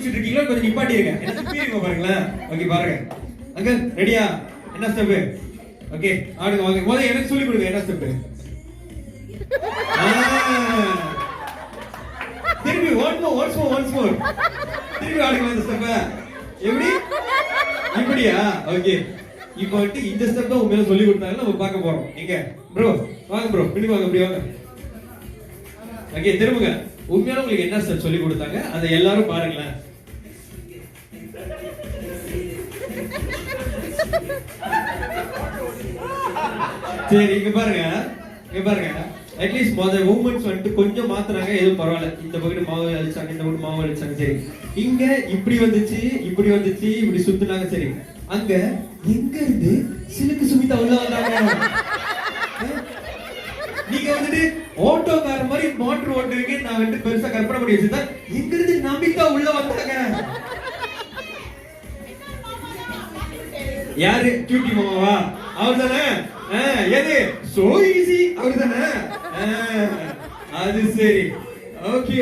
யோசிச்சுட்டு இருக்கீங்களோ கொஞ்சம் நிப்பாட்டிருங்க. என்ன சுத்திருங்க பாருங்களேன். ஓகே பாருங்க. அங்க ரெடியா? என்ன ஸ்டெப்? ஓகே ஆடுங்க வாங்க. முதல்ல எனக்கு சொல்லி கொடுங்க என்ன ஸ்டெப். திரும்பி once more. திரும்பி ஆடுங்க இந்த ஸ்டெப். எப்படி? இப்படியா? ஓகே. இப்போ வந்து இந்த ஸ்டெப் தான் உண்மையில சொல்லி கொடுத்தாங்க நம்ம பார்க்க போறோம். எங்க ப்ரோ வாங்க ப்ரோ பின்னாடி வாங்க அப்படி வாங்க. ஓகே திரும்புங்க. உண்மையில உங்களுக்கு என்ன ஸ்டெப் சொல்லி கொடுத்தாங்க அதை எல்லாரும் பாருங்களேன். சரி இங்க பாருங்க அட்லீஸ்ட் மொத மூவ்மெண்ட்ஸ் வந்துட்டு கொஞ்சம் மாத்துறாங்க எதுவும் பரவாயில்ல. இந்த பக்கம் மாவு அழிச்சாங்க இந்த பக்கம் மாவு அழிச்சாங்க. சரி இங்க இப்படி வந்துச்சு இப்படி சுத்துனாங்க. சரி அங்க எங்க இருந்து சிலுக்கு சுமிதா உள்ள வந்தாங்க. நீங்க வந்துட்டு ஆட்டோக்கார மாதிரி மோட்டர் ஓட்டுறீங்க. நான் வந்து பெருசா கற்பனை பண்ணி வச்சிருந்தேன். எங்க இருந்து நமிதா உள்ள வந்தாங்க. யாரு? கியூட்டி மாமாவா? அவர்தானே? எது சோ ஈஸி அவர்தானே? அது சரி. ஓகே.